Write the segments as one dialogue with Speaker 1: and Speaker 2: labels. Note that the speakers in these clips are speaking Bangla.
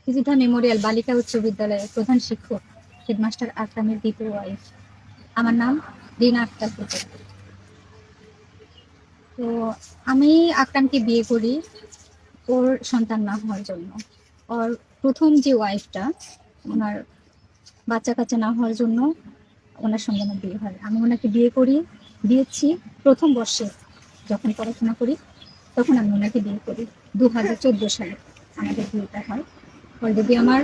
Speaker 1: ফিজিটা মেমোরিয়াল বালিকা উচ্চ বিদ্যালয়ের প্রধান শিক্ষক হেডমাস্টার আকরামের দ্বিতীয় ওয়াইফ। আমার নাম রিনা আক্তার খাতুন। তো আমি আকরামকে বিয়ে করি ওর সন্তান না হওয়ার জন্য। ওর প্রথম যে ওয়াইফটা, ওনার বাচ্চা কাচ্চা না হওয়ার জন্য ওনার সঙ্গে আমার বিয়ে হয়। আমি ওনাকে বিয়ে করি, দিয়েছি প্রথম বর্ষে যখন পড়াশোনা করি, তখন আমি ওনাকে বিয়ে করি। 2014 সালে আমাদের বিয়েটা হয়। অলরেডি আমার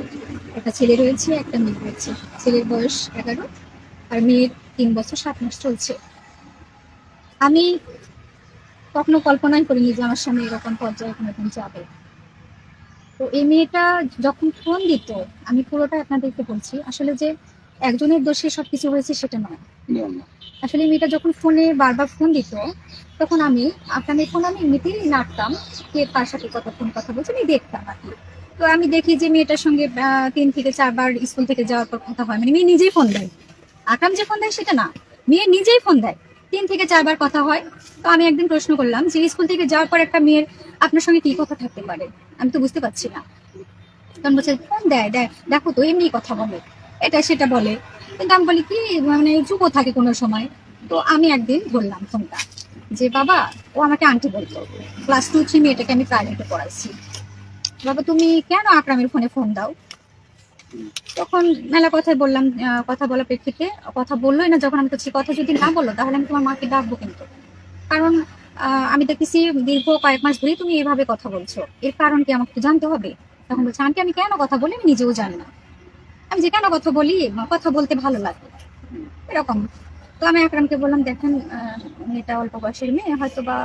Speaker 1: একটা ছেলে রয়েছে, একটা মেয়ে রয়েছে। ছেলের বয়স 11 আর মেয়ের 3 বছর 7 মাস চলছে। আমি কখনো কল্পনাই করিনি যে আমার সামনে এরকম পর্যায়ে কোনোদিন যাবে। তো এই মেয়েটা যখন ফোন দিত, আমি পুরোটা আপনাদেরকে বলছি, আসলে যে একজনের দোষে সবকিছু হয়েছে সেটা নয়। আসলে এই মেয়েটা যখন ফোনে বারবার ফোন দিত, তখন আমি আপনাদের ফোন আমি এমনিতেই নাড়তাম, কে তার সাথে কতক্ষণ কথা বলছে আমি দেখতাম আর কি। তো আমি দেখি যে মেয়েটার সঙ্গে 3 থেকে 4 বার স্কুল থেকে যাওয়ার পর কথা হয়, মানে মেয়ে নিজেই ফোন দেয়। আকরাম যে ফোন দেয় সেটা না, মেয়ে নিজেই ফোন দেয়। 3 থেকে 4 বার কথা হয়। তো আমি একদিন প্রশ্ন করলাম যে স্কুল থেকে যাওয়ার পর একটা মেয়ের আপনার সঙ্গে কি কথা থাকতে পারে, আমি তো বুঝতে পারছি না। তখন বলছে ফোন দেয় দেয়, দেখো তো এমনি কথা বলে, এটা সেটা বলে। কিন্তু আমি বলি কি, মানে চুপও থাকে কোনো সময়। তো আমি একদিন ধরলাম ফোনটা, যে বাবা, ও আমাকে আন্টি বলতো, ক্লাস 2-3 মেয়েটাকে আমি প্রাইভেটে পড়াইছি, বাবা তুমি কেন আকরামের ফোনে ফোন দাও? তখন মেলা কথাই বললাম, কথা বলার প্রেক্ষিতে কথা বললোই না। যখন আমি তো কথা যদি না বললো, তাহলে আমি তোমার মাকে ডাকবো কিন্তু, কারণ আমি দেখতেছি দীর্ঘ কয়েক মাস ধরেই তুমি এভাবে কথা বলছো, এর কারণ কি আমাকে তো জানতে হবে। তখন বলছে আন্টি আমি কেন কথা বলি আমি নিজেও জানি না। আমি যে কেন কথা বলি, কথা বলতে ভালো লাগে এরকম। তো আমি আকরামকে বললাম, দেখেন মেয়েটা অল্প বয়সের মেয়ে, হয়তো বা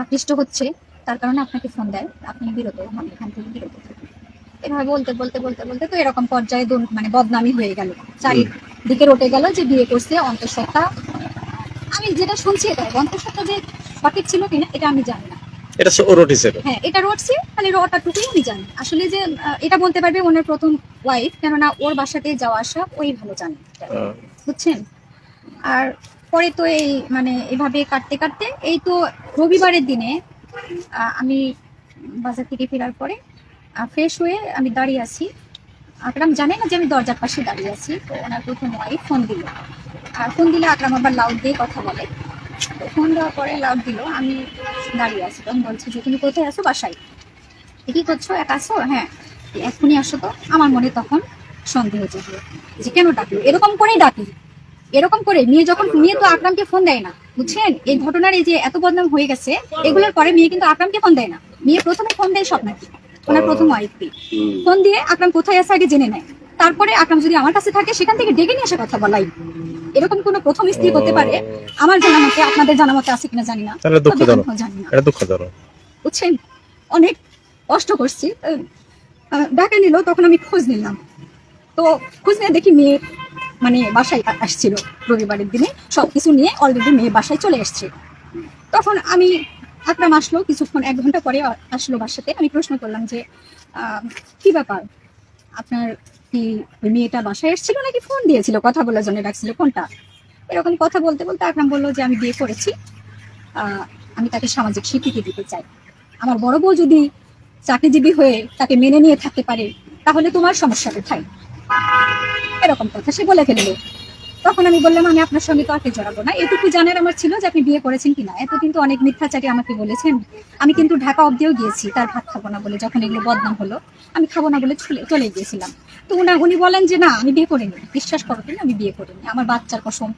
Speaker 1: আকৃষ্ট হচ্ছে, তার কারণে আপনাকে ফোন দেয়, আপনি বিরত হন, এখান থেকে বিরত থাকুন। এভাবে বলতে বলতে বলতে বলতে তো এরকম পর্যায়ে মানে বদনামি হয়ে গেল, চারিদিকে রটে গেল যে বিয়ে করছে অন্তঃসত্ত্বা। আমি যেটা শুনছি এটা অন্তঃসত্ত্বা যে সঠিক ছিল কিনা এটা আমি জানি না।
Speaker 2: এটা রটিছে,
Speaker 1: হ্যাঁ এটা রটছে, খালি রটাটুকুই আমি জানি। আসলে যে এটা বলতে পারবে ওনার প্রথম ওয়াইফ, কেননা ওর বাসাতে যাওয়া আসা ওই ভালো জানে, বুঝছেন। আর পরে তো এই মানে এভাবে কাটতে কাটতে এই তো রবিবারের দিনে আমি বাজার থেকে ফেরার পরে ফ্রেশ হয়ে আমি দাঁড়িয়ে আছি। আকরাম জানে না যে আমি দরজার পাশে দাঁড়িয়ে আছি। তো ওনার প্রথম ওয়াইফ ফোন দিল, আর ফোন দিলে আকরাম আবার লাউড দিয়ে কথা বলে। তো ফোন দেওয়ার পরে লাউড দিল, আমি দাঁড়িয়ে আছি। তখন বলছে যে তুমি কোথায় আসো? বাসায়। কি করছো? একা আসো? হ্যাঁ। এখনই আসো তো। আমার মনে তখন সন্দেহ জেগে, যে কেন ডাকলো, এরকম করেই ডাকি, এরকম করে মেয়ে যখন, মেয়ে তো আকরামকে ফোন দেয় না, বুঝছেন। এই ঘটনার এই যে এত বদনাম হয়ে গেছে, এগুলোর পরে মেয়ে কিন্তু আকরামকে ফোন দেয় না, মেয়ে প্রথমে ফোন দেয় স্বপ্নাকে, ওনার প্রথম ওয়াইফকে ফোন দিয়ে আকরাম কোথায় আছে আগে জেনে নেয়। তারপরে আকরাম যদি আমার কাছে থাকে, সেখান থেকে ডেকে নিয়ে এসে কথা বলাই। এরকম কোন প্রথম স্ত্রী করতে পারে আমার জানা মতে, আপনাদের জানা মতে আছে কিনা জানি না, জানি না, বুঝছেন। অনেক কষ্ট করছি, ডাকা নিল। তখন আমি খোঁজ নিলাম, তো খোঁজ নিয়ে দেখি মেয়ে মানে বাসায় আসছিল রবিবারের দিনে, সবকিছু নিয়ে অলরেডি মেয়ে বাসায় চলে এসছে। তখন আমি আকরাম আসলো কিছুক্ষণ, 1 ঘন্টা পরে আসলো বাসাতে। আমি প্রশ্ন করলাম যে কি ব্যাপার, আপনার কি ওই মেয়েটা বাসায় এসেছিল নাকি ফোন দিয়েছিল কথা বলার জন্য ডাকছিল, কোনটা? এরকম কথা বলতে বলতে আকরাম বললো যে আমি বিয়ে করেছি, আমি তাকে সামাজিক স্বীকৃতি দিতে চাই। আমার বড় বউ যদি চাকরিজীবী হয়ে তাকে মেনে নিয়ে থাকতে পারে, তাহলে তোমার সমস্যা কোথায়? এরকম কথা সে বলে ফেললো। তখন আমি বললাম আমি আপনার সঙ্গে তো আগে জড়াবো না, এটুকু জানার আমার ছিল যে আপনি বিয়ে করেছেন কিনা। এত কিন্তু অনেক মিথ্যাচারী আমাকে বলেছেন। আমি কিন্তু ঢাকা অবধিও গিয়েছি তার ভাত খাবো না বলে, যখন এগুলো বদনাম হলো আমি খাবো না বলে চলে গিয়েছিলাম। তো উনি বলেন যে না আমি বিয়ে করিনি, বিশ্বাস করো তুমি আমি বিয়ে করিনি, আমার বাচ্চার কসম,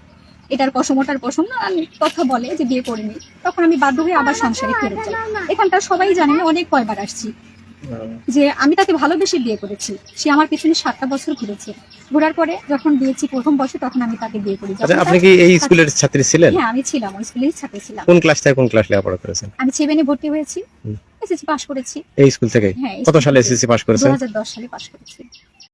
Speaker 1: এটার কসম ওটার কসম না, আমি কথা বলে যে বিয়ে করিনি। তখন আমি বাধ্য হয়ে আবার সংসারে ফেরত যাই। এখানকার সবাই জানে না অনেক কয়বার আসছি যে আমি তাকে ভালোবেসে বিয়ে করেছি। সে আমার পিছনে 7টা বছর ঘুরেছে, ঘোরার পরে যখন দিয়েছি প্রথম বছর, তখন আমি তাকে বিয়ে করি।
Speaker 2: আপনি কি এই স্কুলের ছাত্রী ছিলেন?
Speaker 1: হ্যাঁ আমি ছিলাম, ওই স্কুলের ছাত্রী ছিলাম।
Speaker 2: কোন ক্লাস থেকে কোন ক্লাস লেখাপড়া করেছেন?
Speaker 1: আমি 7-এ ভর্তি হয়েছি, এসএসসি পাস করেছি।
Speaker 2: এই স্কুল থেকে?
Speaker 1: হ্যাঁ।
Speaker 2: কত সালে এসএসসি পাস করেছেন?
Speaker 1: 2010 সালে পাস করেছি।